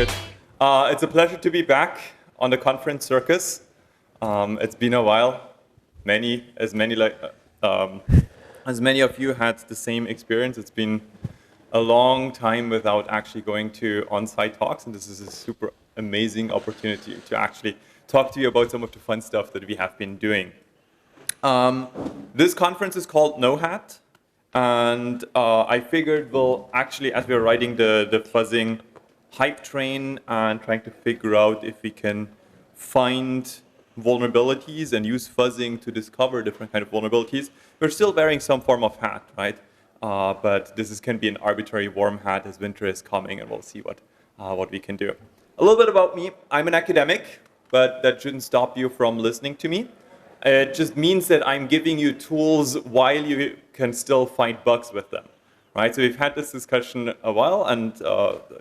good. It's a pleasure to be back on the conference circus. It's been a while. As many of you had the same experience. It's been a long time without actually going to on-site talks, and this is a super amazing opportunity to actually talk to you about some of the fun stuff that we have been doing. This conference is called No Hat, and I figured we'll actually, as we're riding the fuzzing hype train and trying to figure out if we can find vulnerabilities and use fuzzing to discover different kind of vulnerabilities, we're still wearing some form of hat, right? But can be an arbitrary warm hat as winter is coming, and we'll see what we can do. A little bit about me. I'm an academic, but that shouldn't stop you from listening to me. It just means that I'm giving you tools while you can still find bugs with them, right? So we've had this discussion a while, and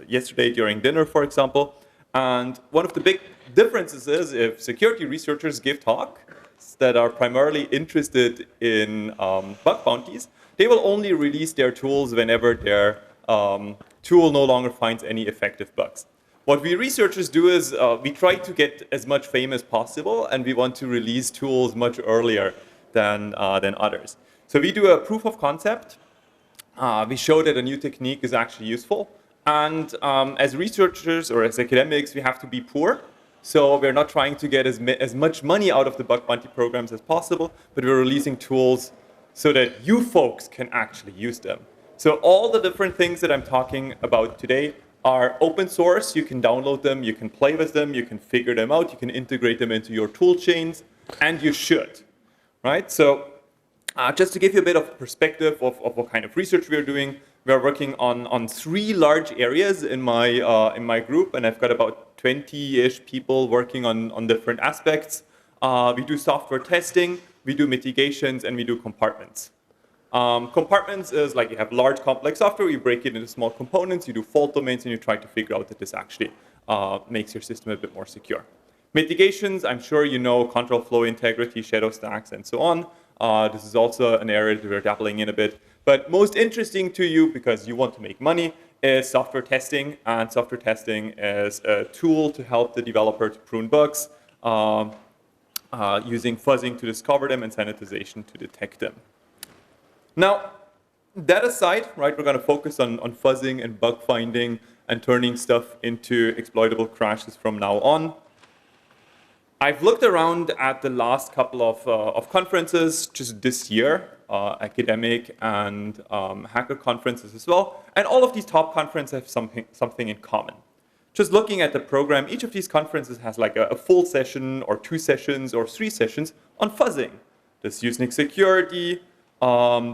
yesterday during dinner, for example. And one of the big differences is if security researchers give talks that are primarily interested in bug bounties, they will only release their tools whenever their tool no longer finds any effective bugs. What we researchers do is we try to get as much fame as possible, and we want to release tools much earlier than others. So we do a proof of concept. We show that a new technique is actually useful. And as researchers or as academics, we have to be poor. So we're not trying to get as much money out of the bug bounty programs as possible, but we're releasing tools so that you folks can actually use them. So all the different things that I'm talking about today are open source. You can download them, you can play with them, you can figure them out, you can integrate them into your tool chains, and you should, right? So just to give you a bit of perspective of what kind of research we're doing, we're working on 3 large areas in my group, and I've got about 20-ish people working on different aspects. We do software testing, we do mitigations, and we do compartments. Compartments is like you have large complex software, you break it into small components, you do fault domains, and you try to figure out that this actually makes your system a bit more secure. Mitigations, I'm sure you know control flow integrity, shadow stacks, and so on. This is also an area that we're dabbling in a bit. But most interesting to you, because you want to make money, is software testing. And software testing is a tool to help the developer to prune bugs, using fuzzing to discover them and sanitization to detect them. Now, that aside, right, we're going to focus on fuzzing and bug finding and turning stuff into exploitable crashes from now on. I've looked around at the last couple of conferences just this year, academic and hacker conferences as well, and all of these top conferences have something in common. Just looking at the program, each of these conferences has like a full session or 2 sessions or 3 sessions on fuzzing. This is Unix security,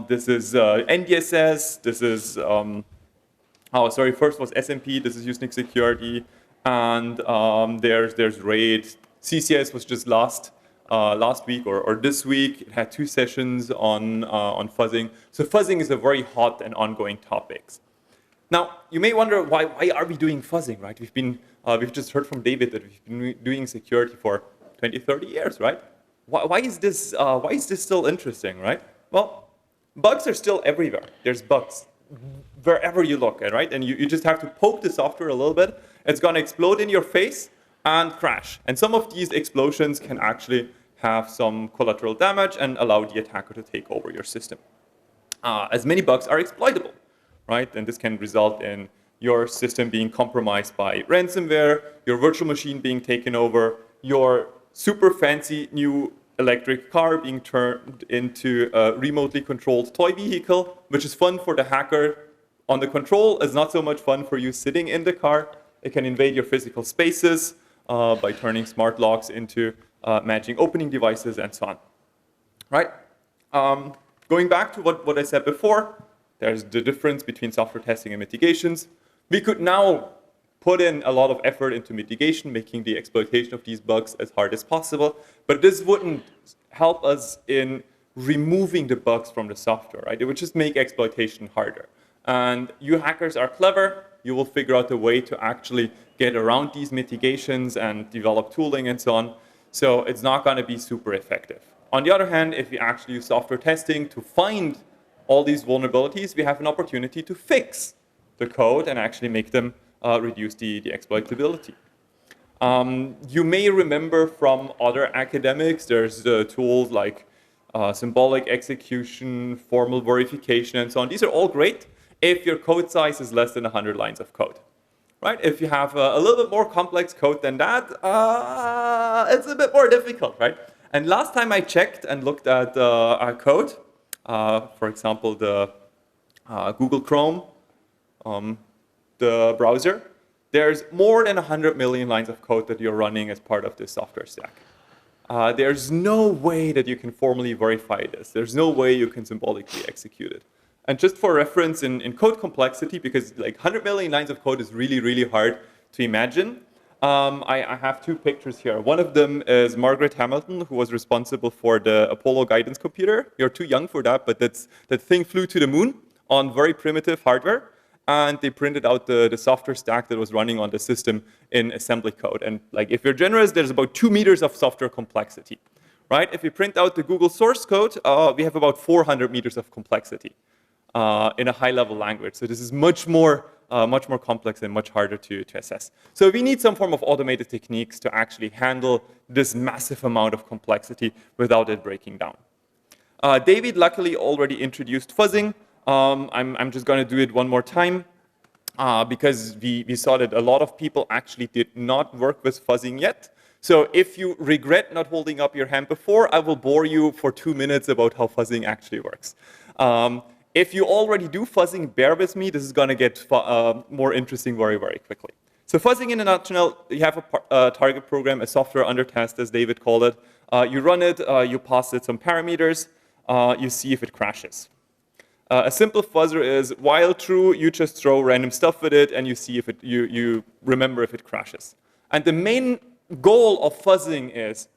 this is NDSS, this is, first was SMP, this is Unix security, and there's RAID. CCS was just last week or this week. It had 2 sessions on fuzzing. So fuzzing is a very hot and ongoing topic. Now, you may wonder why are we doing fuzzing, right? We've just heard from David that we've been doing security for 20, 30 years, right? Why is this still interesting, right? Well, bugs are still everywhere. There's bugs wherever you look, right? And you just have to poke the software a little bit. It's going to explode in your face and crash. And some of these explosions can actually have some collateral damage and allow the attacker to take over your system. As many bugs are exploitable, right? And this can result in your system being compromised by ransomware, your virtual machine being taken over, your super fancy new electric car being turned into a remotely controlled toy vehicle, which is fun for the hacker on the control. It's not so much fun for you sitting in the car. It can invade your physical spaces by turning smart locks into matching opening devices and so on. Right? Going back to what I said before, there's the difference between software testing and mitigations. We could now put in a lot of effort into mitigation, making the exploitation of these bugs as hard as possible, but this wouldn't help us in removing the bugs from the software, right? It would just make exploitation harder. And you hackers are clever. You will figure out a way to actually get around these mitigations and develop tooling and so on. So it's not going to be super effective. On the other hand, if we actually use software testing to find all these vulnerabilities, we have an opportunity to fix the code and actually make them reduce the exploitability. You may remember from other academics, there's tools like symbolic execution, formal verification, and so on. These are all great if your code size is less than 100 lines of code. Right? If you have a little bit more complex code than that, it's a bit more difficult, right? And last time I checked and looked at our code, for example, the Google Chrome, the browser, there's more than 100 million lines of code that you're running as part of this software stack. There's no way that you can formally verify this. There's no way you can symbolically execute it. And just for reference in code complexity, because like 100 million lines of code is really, really hard to imagine, I have two pictures here. One of them is Margaret Hamilton, who was responsible for the Apollo guidance computer. You're too young for that, but that thing flew to the moon on very primitive hardware. And they printed out the software stack that was running on the system in assembly code. And like, if you're generous, there's about 2 meters of software complexity, right? If you print out the Google source code, we have about 400 meters of complexity in a high-level language. So this is much more complex and much harder to assess. So we need some form of automated techniques to actually handle this massive amount of complexity without it breaking down. David luckily already introduced fuzzing. I'm just going to do it one more time because we saw that a lot of people actually did not work with fuzzing yet. So if you regret not holding up your hand before, I will bore you for 2 minutes about how fuzzing actually works. If you already do fuzzing, bear with me. This is going to get more interesting very, very quickly. So fuzzing in a nutshell, you have a target program, a software under test, as David called it. You run it, you pass it some parameters, you see if it crashes. A simple fuzzer is, while true, you just throw random stuff at it, and you see if you remember if it crashes. And the main goal of fuzzing is,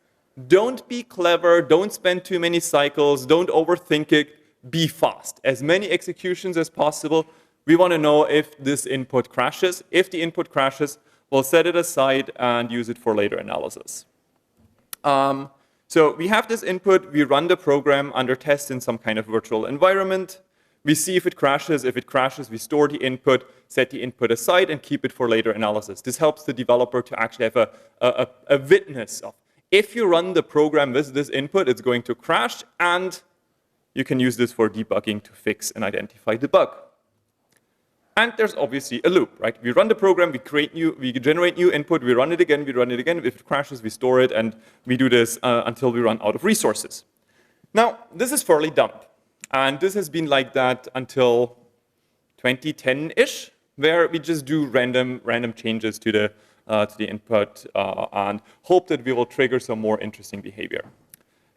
don't be clever, don't spend too many cycles, don't overthink it, be fast. As many executions as possible. We want to know if this input crashes. If the input crashes, we'll set it aside and use it for later analysis. So we have this input, we run the program under test in some kind of virtual environment. We see if it crashes. If it crashes, we store the input, set the input aside, and keep it for later analysis. This helps the developer to actually have a witness of, if you run the program with this input, it's going to crash, and you can use this for debugging to fix and identify the bug. And there's obviously a loop, right? We run the program, we generate new input, we run it again, we run it again. If it crashes, we store it, and we do this until we run out of resources. Now, this is fairly dumb. And this has been like that until 2010-ish, where we just do random changes to the input and hope that we will trigger some more interesting behavior.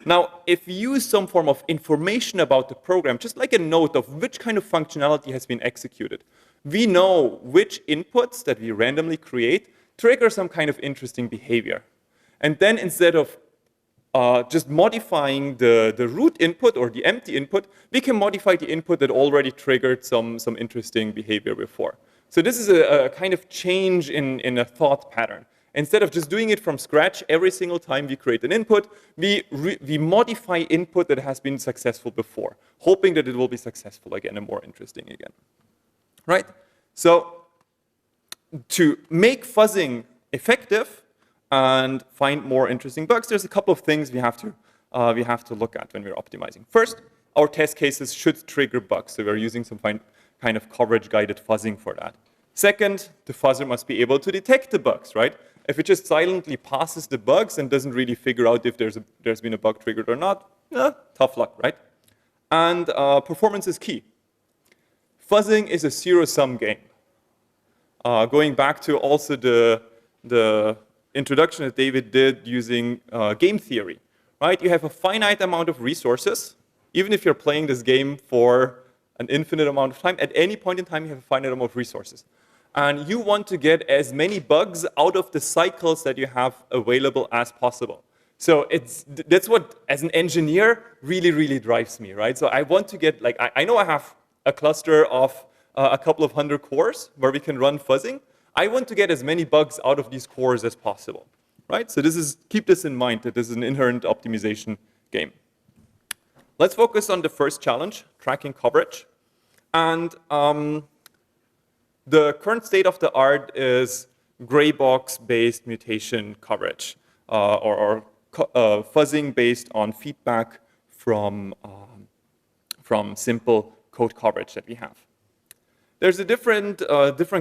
Now, if we use some form of information about the program, just like a note of which kind of functionality has been executed, we know which inputs that we randomly create trigger some kind of interesting behavior. And then instead of just modifying the root input or the empty input, we can modify the input that already triggered some interesting behavior before. So this is a kind of change in a thought pattern. Instead of just doing it from scratch every single time we create an input, we modify input that has been successful before, hoping that it will be successful again and more interesting again. Right? So to make fuzzing effective and find more interesting bugs, there's a couple of things we have to look at when we're optimizing. First, our test cases should trigger bugs, so we're using some kind of coverage-guided fuzzing for that. Second, the fuzzer must be able to detect the bugs, right? If it just silently passes the bugs and doesn't really figure out if there's been a bug triggered or not, tough luck, right? And performance is key. Fuzzing is a zero-sum game. Going back to also the introduction that David did using game theory, right? You have a finite amount of resources. Even if you're playing this game for an infinite amount of time, at any point in time, you have a finite amount of resources. And you want to get as many bugs out of the cycles that you have available as possible. So that's what, as an engineer, really, really drives me, right? So I want to get, like, I know I have a cluster of a couple of hundred cores where we can run fuzzing. I want to get as many bugs out of these cores as possible, right? So keep this in mind, that this is an inherent optimization game. Let's focus on the first challenge, tracking coverage. And The current state of the art is gray box-based mutation coverage, or fuzzing based on feedback from simple code coverage that we have. There's a different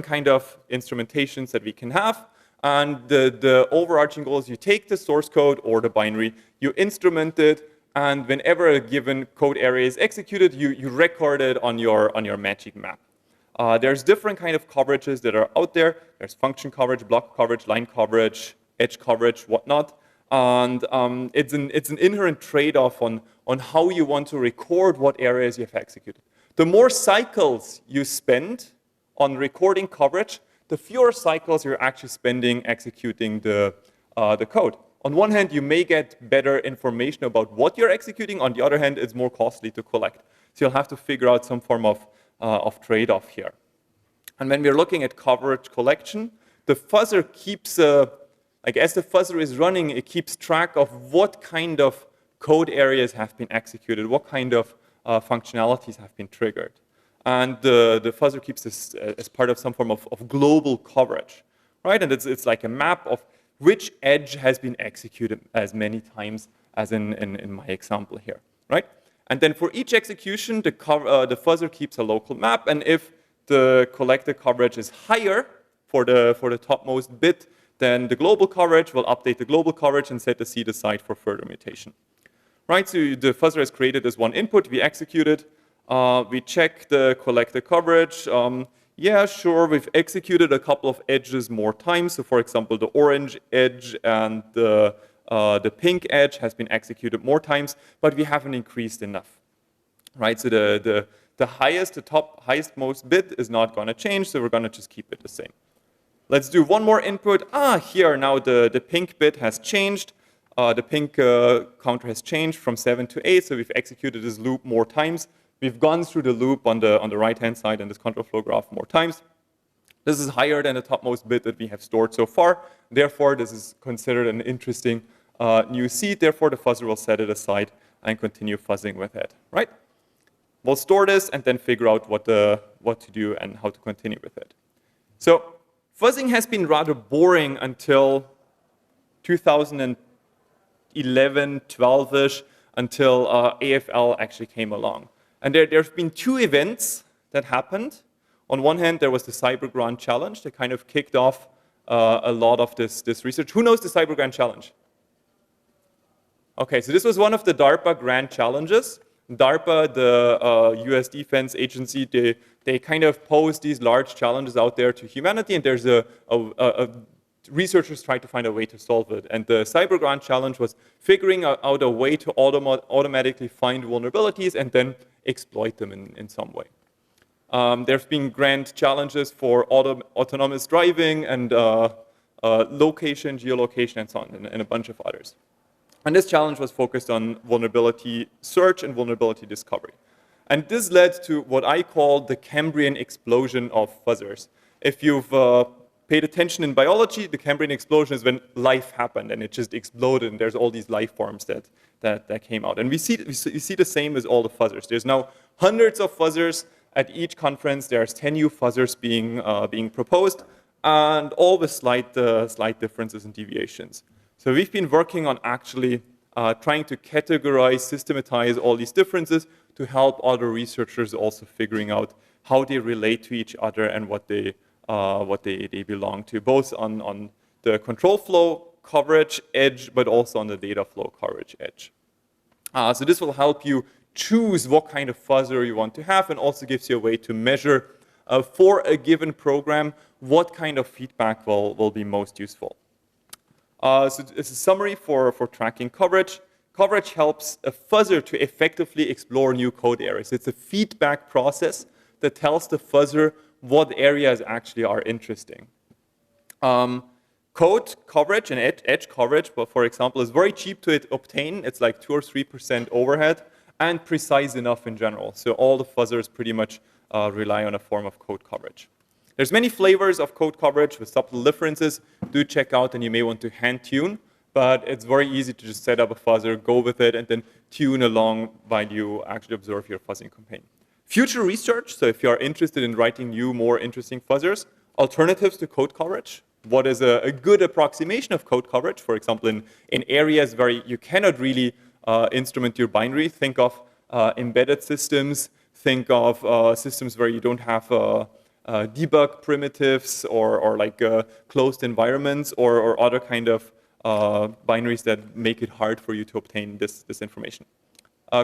kind of instrumentations that we can have, and the overarching goal is you take the source code or the binary, you instrument it, and whenever a given code area is executed, you record it on your magic map. There's different kind of coverages that are out there. There's function coverage, block coverage, line coverage, edge coverage, whatnot. And it's an inherent trade-off on how you want to record what areas you have executed. The more cycles you spend on recording coverage, the fewer cycles you're actually spending executing the code. On one hand, you may get better information about what you're executing. On the other hand, it's more costly to collect. So you'll have to figure out some form of trade-off here. And when we're looking at coverage collection, the fuzzer keeps, like as the fuzzer is running, it keeps track of what kind of code areas have been executed, what kind of functionalities have been triggered. And the fuzzer keeps this as part of some form of global coverage, right? And it's like a map of which edge has been executed as many times as in my example here, right? And then for each execution, the fuzzer keeps a local map, and if the collected coverage is higher for the topmost bit, then the global coverage will update the global coverage and set the seed aside for further mutation. Right, so the fuzzer has created this one input, we execute it, we check the collected coverage. Yeah, sure, we've executed a couple of edges more times. So for example, the orange edge and the pink edge has been executed more times, but we haven't increased enough. Right, so the highest most bit is not gonna change, so we're gonna just keep it the same. Let's do one more input. Here now the pink bit has changed. The pink counter has changed from 7 to 8, so we've executed this loop more times. We've gone through the loop on the right-hand side in this control flow graph more times. This is higher than the topmost bit that we have stored so far. Therefore, this is considered an interesting new seed. Therefore, the fuzzer will set it aside and continue fuzzing with it, right? We'll store this and then figure out what to do and how to continue with it. So fuzzing has been rather boring until 2011, 12-ish, until AFL actually came along. And there's been two events that happened. On one hand, there was the Cyber Grand Challenge that kind of kicked off a lot of this research. Who knows the Cyber Grand Challenge? Okay, so this was one of the DARPA Grand Challenges. DARPA, the US Defense Agency, they kind of pose these large challenges out there to humanity, and there's researchers try to find a way to solve it. And the Cyber Grand Challenge was figuring out a way to automatically find vulnerabilities and then exploit them in some way. There's been grand challenges for autonomous driving and location, geolocation, and so on, and a bunch of others. And this challenge was focused on vulnerability search and vulnerability discovery. And this led to what I call the Cambrian explosion of fuzzers. If you've paid attention in biology, the Cambrian explosion is when life happened and it just exploded and there's all these life forms that came out. And we see the same as all the fuzzers. There's now hundreds of fuzzers. At each conference, there's 10 new fuzzers being proposed, and all with slight differences and deviations. So we've been working on actually trying to categorize, systematize all these differences to help other researchers also figuring out how they relate to each other and what they belong to, both on the control flow coverage edge, but also on the data flow coverage edge. So this will help you choose what kind of fuzzer you want to have, and also gives you a way to measure for a given program what kind of feedback will be most useful. So it's a summary for tracking coverage. Coverage helps a fuzzer to effectively explore new code areas. It's a feedback process that tells the fuzzer what areas actually are interesting. Code coverage and edge coverage, for example, is very cheap to obtain. It's like 2 or 3% overhead, and precise enough in general. So all the fuzzers pretty much rely on a form of code coverage. There's many flavors of code coverage with subtle differences. Do check out, and you may want to hand tune, but it's very easy to just set up a fuzzer, go with it, and then tune along while you actually observe your fuzzing campaign. Future research, so if you are interested in writing new, more interesting fuzzers. Alternatives to code coverage. What is a good approximation of code coverage? For example, in areas where you cannot really instrument your binary, think of embedded systems, think of systems where you don't have debug primitives or like closed environments or other kind of binaries that make it hard for you to obtain this information.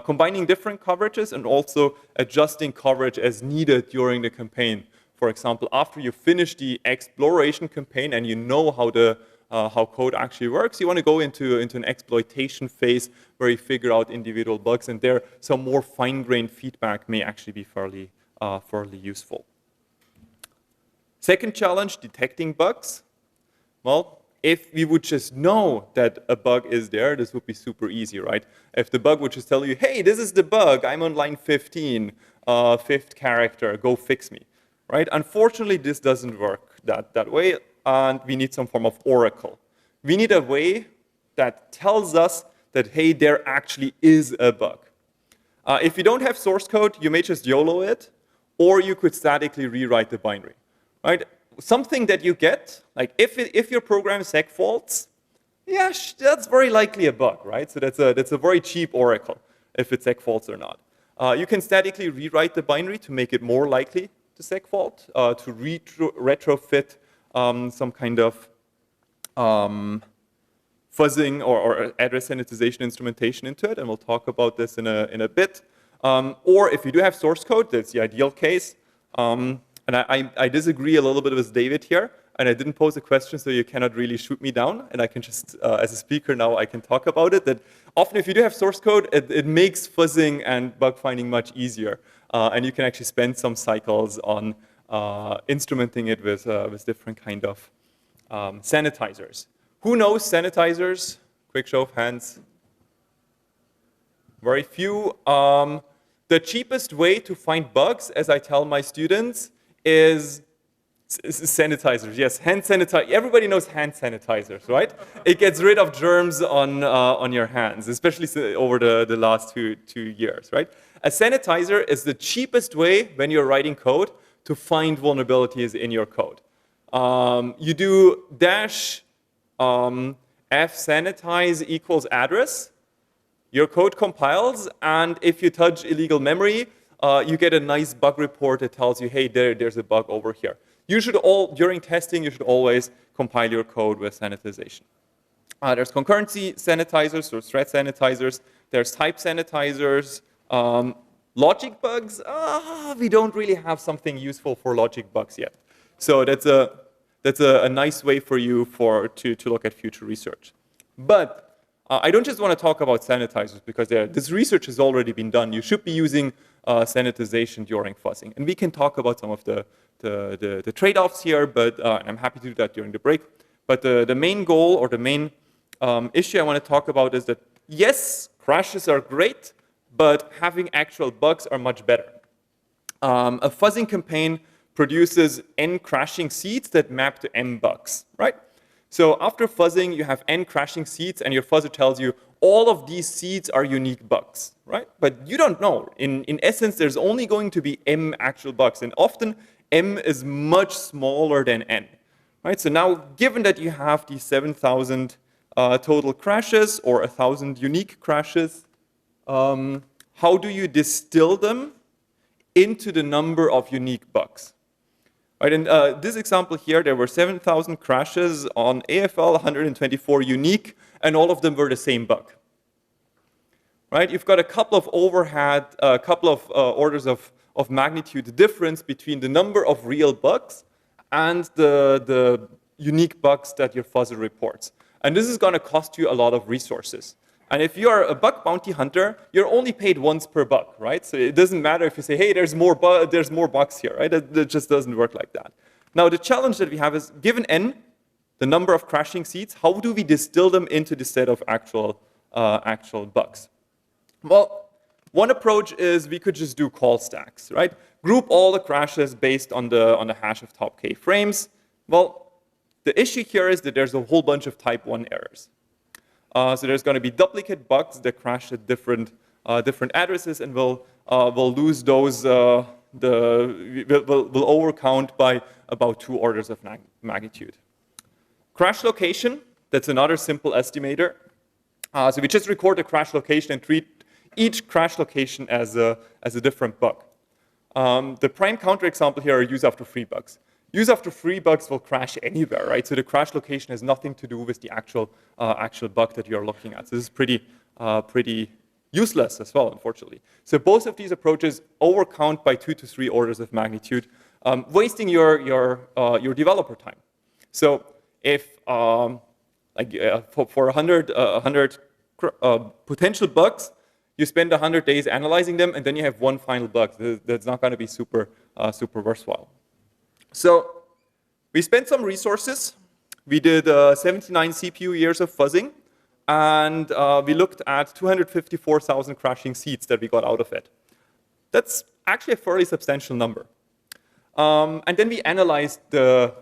Combining different coverages and also adjusting coverage as needed during the campaign. For example, after you finish the exploration campaign and you know how code actually works, you want to go into an exploitation phase where you figure out individual bugs, and there some more fine-grained feedback may actually be fairly useful. Second challenge, detecting bugs. Well, if we would just know that a bug is there, this would be super easy, right? If the bug would just tell you, hey, this is the bug, I'm on line 15, fifth character, go fix me, right? Unfortunately, this doesn't work that way, and we need some form of oracle. We need a way that tells us that, hey, there actually is a bug. If you don't have source code, you may just YOLO it, or you could statically rewrite the binary, right? Something that you get, like if your program seg faults, yeah, that's very likely a bug, right? So that's a very cheap oracle if it seg faults or not. You can statically rewrite the binary to make it more likely to seg fault, to retrofit some kind of fuzzing or address sanitization instrumentation into it, and we'll talk about this in a bit. Or if you do have source code, that's the ideal case. And I disagree a little bit with David here, and I didn't pose a question, so you cannot really shoot me down, and I can just, as a speaker now, I can talk about it, that often if you do have source code, it makes fuzzing and bug finding much easier, and you can actually spend some cycles on instrumenting it with different kind of sanitizers. Who knows sanitizers? Quick show of hands. Very few. The cheapest way to find bugs, as I tell my students, is sanitizers. Yes, hand sanitizer. Everybody knows hand sanitizers, right? It gets rid of germs on your hands, especially over the last two years, right? A sanitizer is the cheapest way when you're writing code to find vulnerabilities in your code. You do dash f sanitize equals address. Your code compiles, and if you touch illegal memory, you get a nice bug report that tells you, hey, there's a bug over here. You should during testing, you should always compile your code with sanitization. There's concurrency sanitizers, or thread sanitizers. There's type sanitizers. Logic bugs, we don't really have something useful for logic bugs yet. So that's a nice way for you to look at future research. But I don't just want to talk about sanitizers because this research has already been done. You should be using sanitization during fuzzing. And we can talk about some of the trade-offs here, but I'm happy to do that during the break. But the main goal or the main issue I want to talk about is that, yes, crashes are great, but having actual bugs are much better. A fuzzing campaign produces n crashing seeds that map to m bugs, right? So after fuzzing, you have n crashing seeds, and your fuzzer tells you all of these seeds are unique bugs, right? But you don't know. In essence, there's only going to be m actual bugs, and often m is much smaller than n, right? So now, given that you have these 7,000 total crashes or 1,000 unique crashes, how do you distill them into the number of unique bugs? Right, in this example here, there were 7,000 crashes on AFL, 124 unique, and all of them were the same bug. Right, you've got a couple of overhead, a couple of orders of magnitude difference between the number of real bugs and the unique bugs that your fuzzer reports. And this is going to cost you a lot of resources. And if you are a bug bounty hunter, you're only paid once per bug, right? So it doesn't matter if you say, hey, there's more bugs here, right? It just doesn't work like that. Now, the challenge that we have is, given n, the number of crashing seeds, how do we distill them into the set of actual bugs? Well, one approach is we could just do call stacks, right? Group all the crashes based on the hash of top k frames. Well, the issue here is that there's a whole bunch of type 1 errors. So there's going to be duplicate bugs that crash at different addresses and will will lose those, will overcount by about 2 orders of magnitude. Crash location, that's another simple estimator. So we just record the crash location and treat each crash location as a different bug. The prime counter example here are use after 3 bugs. Use after 3 bugs will crash anywhere, right? So the crash location has nothing to do with the actual bug that you're looking at. So this is pretty useless as well, unfortunately. So both of these approaches overcount by 2 to 3 orders of magnitude, wasting your developer time. So if for 100 potential bugs, you spend 100 days analyzing them, and then you have 1 final bug. That's not going to be super worthwhile. So we spent some resources. We did 79 CPU years of fuzzing, and we looked at 254,000 crashing seeds that we got out of it. That's actually a fairly substantial number. And then we analyzed the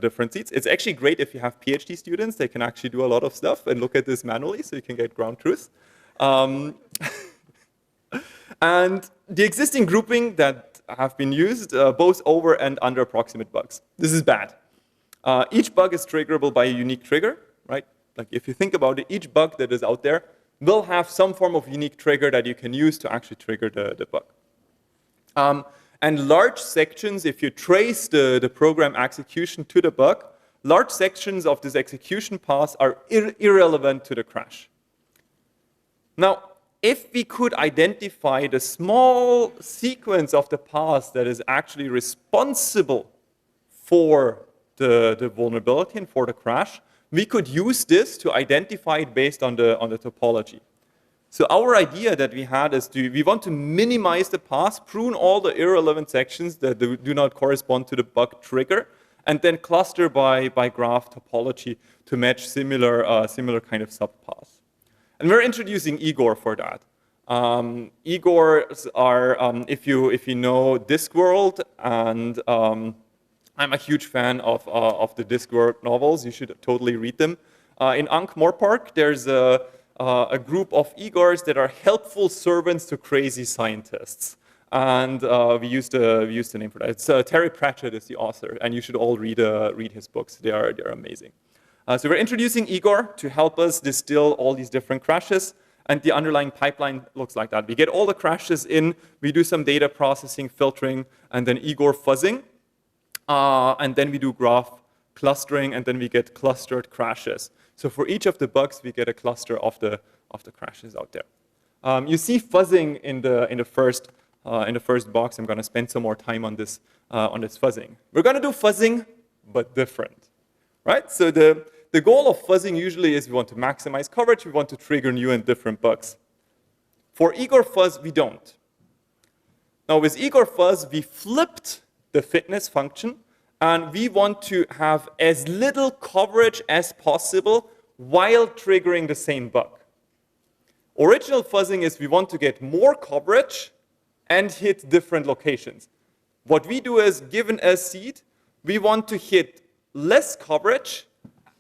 different seeds. It's actually great if you have PhD students. They can actually do a lot of stuff and look at this manually, so you can get ground truth. And the existing grouping that have been used, both over and under approximate bugs. This is bad. Each bug is triggerable by a unique trigger, right? Like if you think about it, each bug that is out there will have some form of unique trigger that you can use to actually trigger the bug. And large sections, if you trace the program execution to the bug, large sections of this execution path are irrelevant to the crash. Now, if we could identify the small sequence of the path that is actually responsible for the vulnerability and for the crash, we could use this to identify it based on the topology. So our idea that we had is we want to minimize the path, prune all the irrelevant sections that do not correspond to the bug trigger, and then cluster by graph topology to match similar kind of subpaths. And we're introducing Igor for that. Igors are, if you know Discworld, and I'm a huge fan of the Discworld novels. You should totally read them. In Ankh-Morpork, there's a group of Igors that are helpful servants to crazy scientists. And we used the name for that. It's Terry Pratchett is the author, and you should all read his books. They're amazing. So we're introducing Igor to help us distill all these different crashes, and the underlying pipeline looks like that. We get all the crashes in, we do some data processing, filtering, and then Igor fuzzing, and then we do graph clustering, and then we get clustered crashes. So for each of the bugs, we get a cluster of the crashes out there. You see fuzzing in the first box. I'm going to spend some more time on this fuzzing. We're going to do fuzzing, but different, right? So the goal of fuzzing usually is we want to maximize coverage. We want to trigger new and different bugs. For Igor fuzz, we don't. Now with Igor fuzz, we flipped the fitness function, and we want to have as little coverage as possible while triggering the same bug. Original fuzzing is we want to get more coverage and hit different locations. What we do is, given a seed, we want to hit less coverage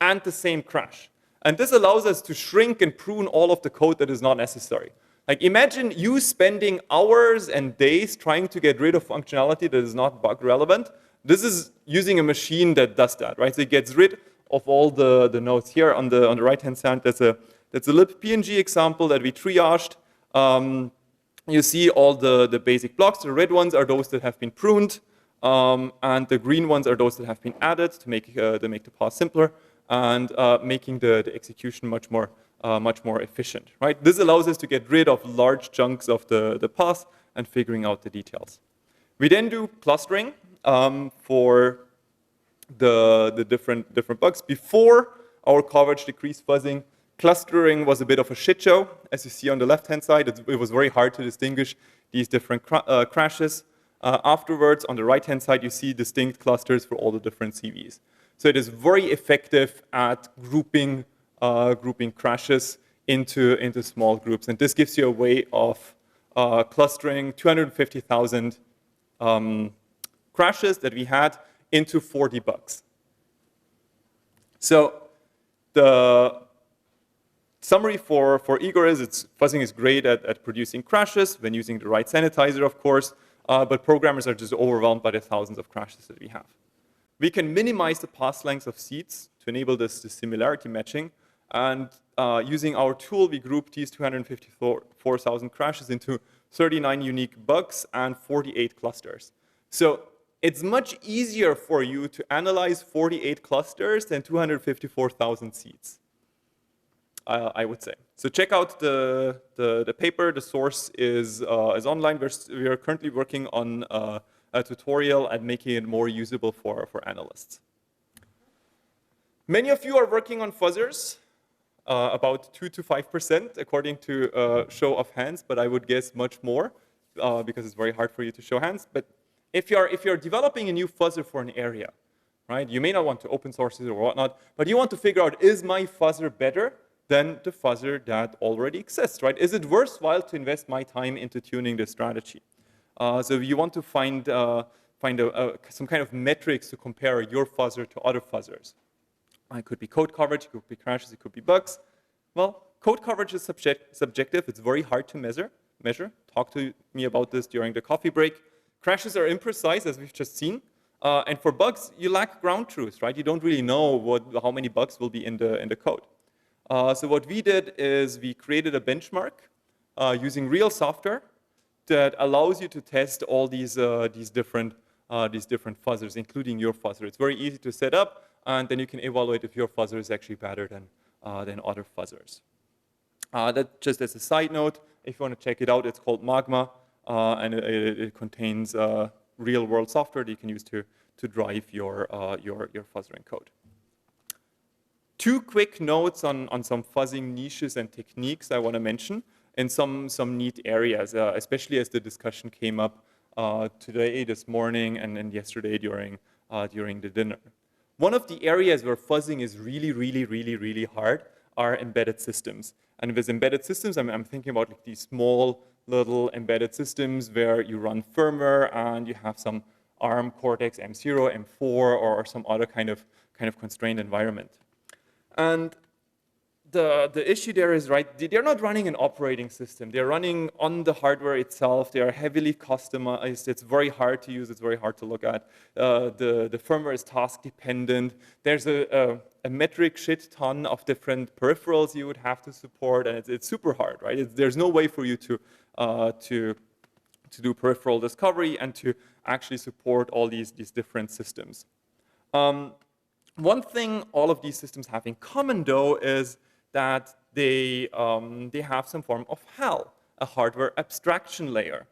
and the same crash. And this allows us to shrink and prune all of the code that is not necessary. Like imagine you spending hours and days trying to get rid of functionality that is not bug relevant. This is using a machine that does that, right? So it gets rid of all the nodes here on the right-hand side. That's a libpng example that we triaged. You see all the basic blocks. The red ones are those that have been pruned, and the green ones are those that have been added to make the path simpler and making the execution much more efficient, right? This allows us to get rid of large chunks of the path and figuring out the details. We then do clustering for the different bugs. Before our coverage decrease fuzzing, clustering was a bit of a shit show. As you see on the left-hand side, it was very hard to distinguish these different crashes. Afterwards, on the right-hand side, you see distinct clusters for all the different CVs. So it is very effective at grouping crashes into small groups. And this gives you a way of clustering 250,000 crashes that we had into 40 bugs. So the Summary for Igor is fuzzing is great at producing crashes when using the right sanitizer, of course, but programmers are just overwhelmed by the thousands of crashes that we have. We can minimize the pass length of seeds to enable this similarity matching. And using our tool, we group these 254,000 crashes into 39 unique bugs and 48 clusters. So it's much easier for you to analyze 48 clusters than 254,000 seeds, I would say. So check out the paper. The source is online. We are currently working on a tutorial and making it more usable for analysts. Many of you are working on fuzzers, about 2 to 5% according to show of hands, but I would guess much more because it's very hard for you to show hands. But if you're developing a new fuzzer for an area, right, you may not want to open source it or whatnot, but you want to figure out, is my fuzzer better than the fuzzer that already exists, right? Is it worthwhile to invest my time into tuning this strategy? So you want to find some kind of metrics to compare your fuzzer to other fuzzers. It could be code coverage, it could be crashes, it could be bugs. Well, code coverage is subjective. It's very hard to measure. Talk to me about this during the coffee break. Crashes are imprecise, as we've just seen. And for bugs, you lack ground truth, right? You don't really know how many bugs will be in the code. So what we did is we created a benchmark using real software that allows you to test all these different fuzzers, including your fuzzer. It's very easy to set up, and then you can evaluate if your fuzzer is actually better than other fuzzers. That just as a side note, if you want to check it out, it's called Magma, and it contains real-world software that you can use to drive your fuzzering code. 2 quick notes on some fuzzing niches and techniques I want to mention in some neat areas, especially as the discussion came up today, this morning, and yesterday during the dinner. One of the areas where fuzzing is really hard are embedded systems. And with embedded systems, I'm thinking about like these small little embedded systems where you run firmware and you have some ARM Cortex M0, M4, or some other kind of constrained environment. And the issue there is, right, they're not running an operating system. They're running on the hardware itself. They are heavily customized. It's very hard to use. It's very hard to look at. The firmware is task dependent. There's a metric shit ton of different peripherals you would have to support, and it's super hard, right? There's no way for you to do peripheral discovery and to actually support all these different systems. One thing all of these systems have in common, though, is that they have some form of HAL, a hardware abstraction layer.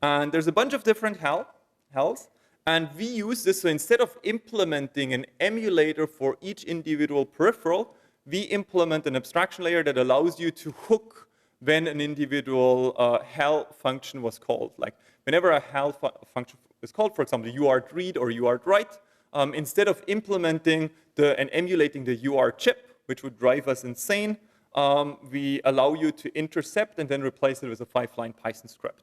And there's a bunch of different HALs, and we use this. So instead of implementing an emulator for each individual peripheral, we implement an abstraction layer that allows you to hook when an individual HAL function was called. Like whenever a HAL function is called, for example, UART read or UART write, instead of implementing and emulating the UART chip, which would drive us insane, we allow you to intercept and then replace it with a 5-line Python script.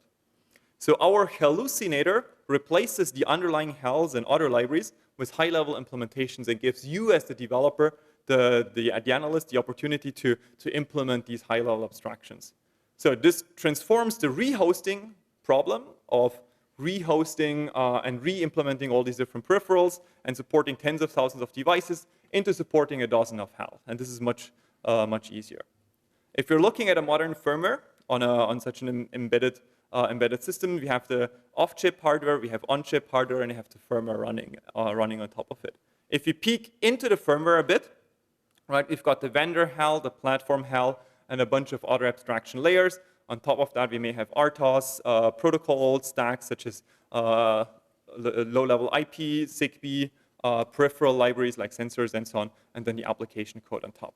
So our hallucinator replaces the underlying HALs and other libraries with high-level implementations and gives you as the developer, the analyst, the opportunity to implement these high-level abstractions. So this transforms the rehosting problem of rehosting and re-implementing all these different peripherals and supporting tens of thousands of devices into supporting a dozen of HAL. And this is much easier. If you're looking at a modern firmware on such an embedded system, we have the off-chip hardware, we have on-chip hardware, and we have the firmware running on top of it. If you peek into the firmware a bit, right, we've got the vendor HAL, the platform HAL, and a bunch of other abstraction layers. On top of that, we may have RTOS, protocol stacks such as low-level IP, SIGBee, peripheral libraries like sensors and so on, and then the application code on top.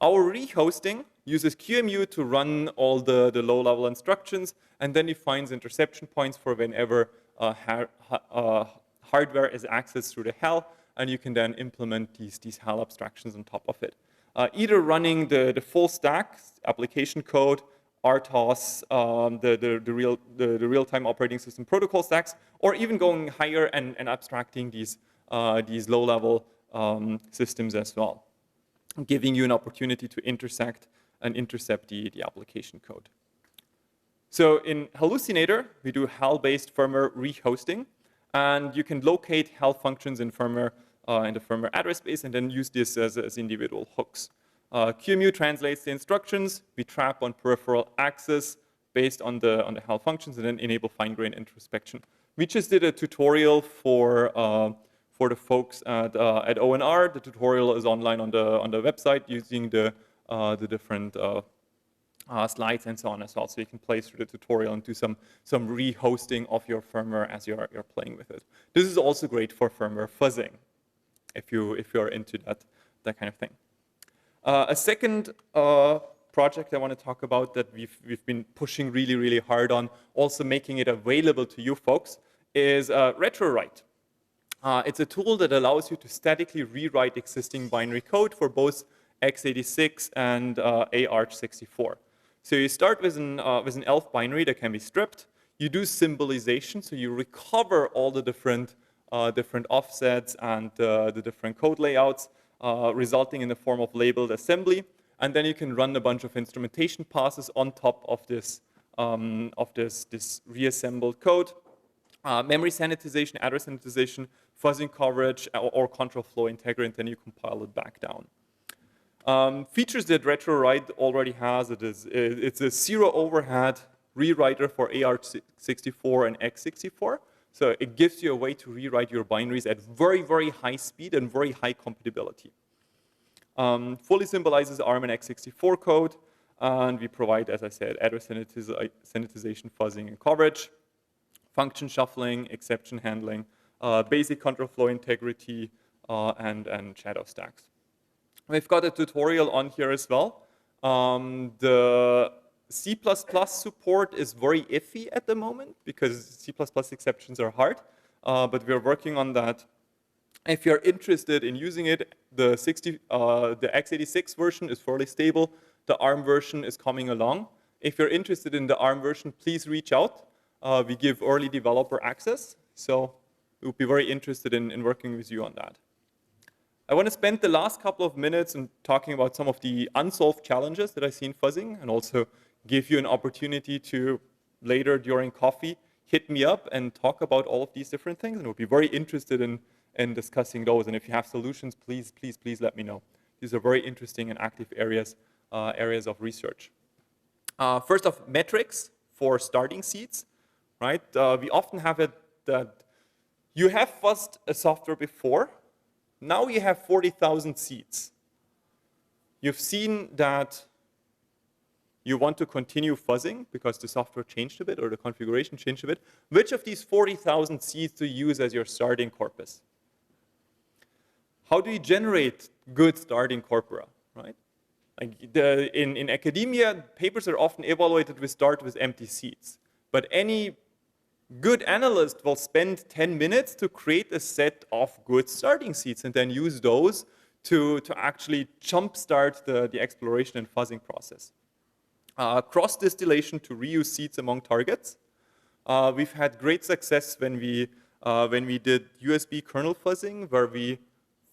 Our rehosting uses QEMU to run all the low-level instructions, and then defines interception points for whenever hardware is accessed through the HAL, and you can then implement these HAL abstractions on top of it. Either running the full stack, application code, RTOS, the real-time operating system protocol stacks, or even going higher and abstracting these low-level systems as well. giving you an opportunity to intersect and intercept the application code. So in Hallucinator, we do HAL-based firmware rehosting, and you can locate HAL functions in firmware in the firmware address space, and then use this as individual hooks. QEMU translates the instructions. We trap on peripheral access based on the HAL functions, and then enable fine-grained introspection. We just did a tutorial for the folks at ONR. The tutorial is online on the website using the different slides and so on as well. So you can play through the tutorial and do some rehosting of your firmware as you're playing with it. This is also great for firmware fuzzing, if you're into that kind of thing. A second project I want to talk about that we've been pushing really, really hard on, also making it available to you folks, is Retrowrite. It's a tool that allows you to statically rewrite existing binary code for both x86 and AArch64. So you start with an ELF binary that can be stripped. You do symbolization, so you recover all the different offsets and the different code layouts, resulting in the form of labeled assembly. And then you can run a bunch of instrumentation passes on top of this reassembled code. Memory sanitization, address sanitization, fuzzing coverage, or control flow integrant, and you compile it back down. Features that Retrowrite already has, it's a zero overhead rewriter for AArch64 and x64. So it gives you a way to rewrite your binaries at very, very high speed and very high compatibility. Fully symbolizes ARM and x64 code, and we provide, as I said, address sanitization, fuzzing, and coverage, function shuffling, exception handling, basic control flow integrity, and shadow stacks. We've got a tutorial on here as well. The C++ support is very iffy at the moment because C++ exceptions are hard, but we're working on that. If you're interested in using it, the x86 version is fairly stable. The ARM version is coming along. If you're interested in the ARM version, please reach out. We give early developer access, so we'll be very interested in working with you on that. I want to spend the last couple of minutes in talking about some of the unsolved challenges that I see in fuzzing, and also give you an opportunity to, later during coffee, hit me up and talk about all of these different things, and we'll be very interested in discussing those. And if you have solutions, please, please, please let me know. These are very interesting and active areas of research. First off, metrics for starting seeds, right? We often have it that you have fuzzed a software before. Now you have 40,000 seeds. You've seen that you want to continue fuzzing because the software changed a bit or the configuration changed a bit. Which of these 40,000 seeds do you use as your starting corpus? How do you generate good starting corpora, right? Like in academia, papers are often evaluated with start with empty seeds. But any good analyst will spend 10 minutes to create a set of good starting seeds and then use those to actually jumpstart the exploration and fuzzing process. Cross-distillation to reuse seeds among targets. We've had great success when we did USB kernel fuzzing, where we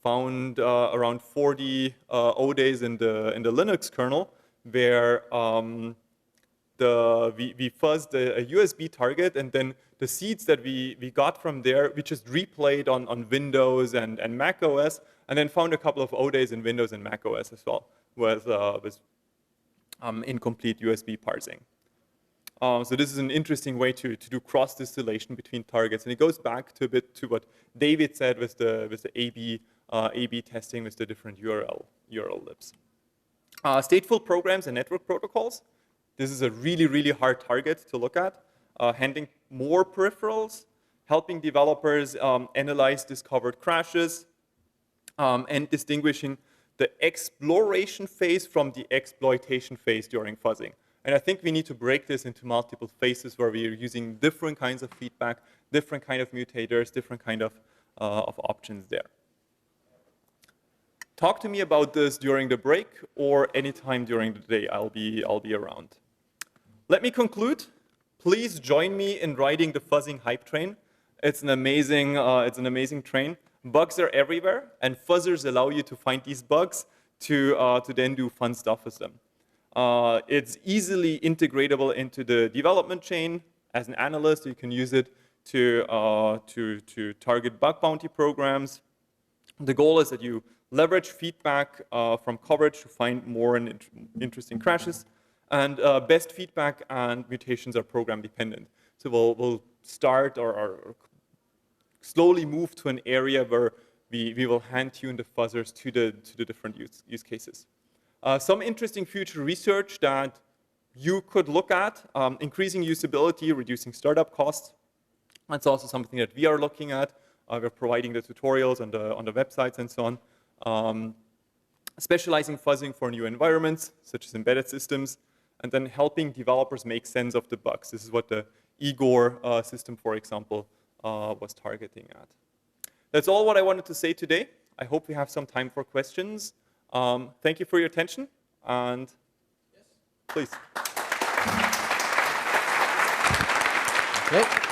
found around 40 O-days in the Linux kernel, where we fuzzed a USB target, and then the seeds that we got from there, we just replayed on Windows and Mac OS, and then found a couple of O-days in Windows and Mac OS as well, with incomplete USB parsing. So this is an interesting way to do cross-distillation between targets, and it goes back to a bit to what David said with the A/B testing with the different URL libs. Stateful programs and network protocols. This is a really, really hard target to look at. Handling more peripherals, helping developers analyze discovered crashes, and distinguishing the exploration phase from the exploitation phase during fuzzing. And I think we need to break this into multiple phases where we are using different kinds of feedback, different kind of mutators, different kind of options there. Talk to me about this during the break or anytime during the day. I'll be around. Let me conclude. Please join me in riding the fuzzing hype train. It's an amazing train. Bugs are everywhere, and fuzzers allow you to find these bugs to then do fun stuff with them. It's easily integratable into the development chain. As an analyst, you can use it to target bug bounty programs. The goal is that you leverage feedback from coverage to find more and interesting crashes. And best feedback and mutations are program dependent. So we'll start or slowly move to an area where we will hand tune the fuzzers to the different use cases. Some interesting future research that you could look at, increasing usability, reducing startup costs. That's also something that we are looking at. We're providing the tutorials on the websites and so on. Specializing fuzzing for new environments, such as embedded systems, and then helping developers make sense of the bugs. This is what the Igor system, for example, was targeting at. That's all what I wanted to say today. I hope we have some time for questions. Thank you for your attention, and yes, please. Okay.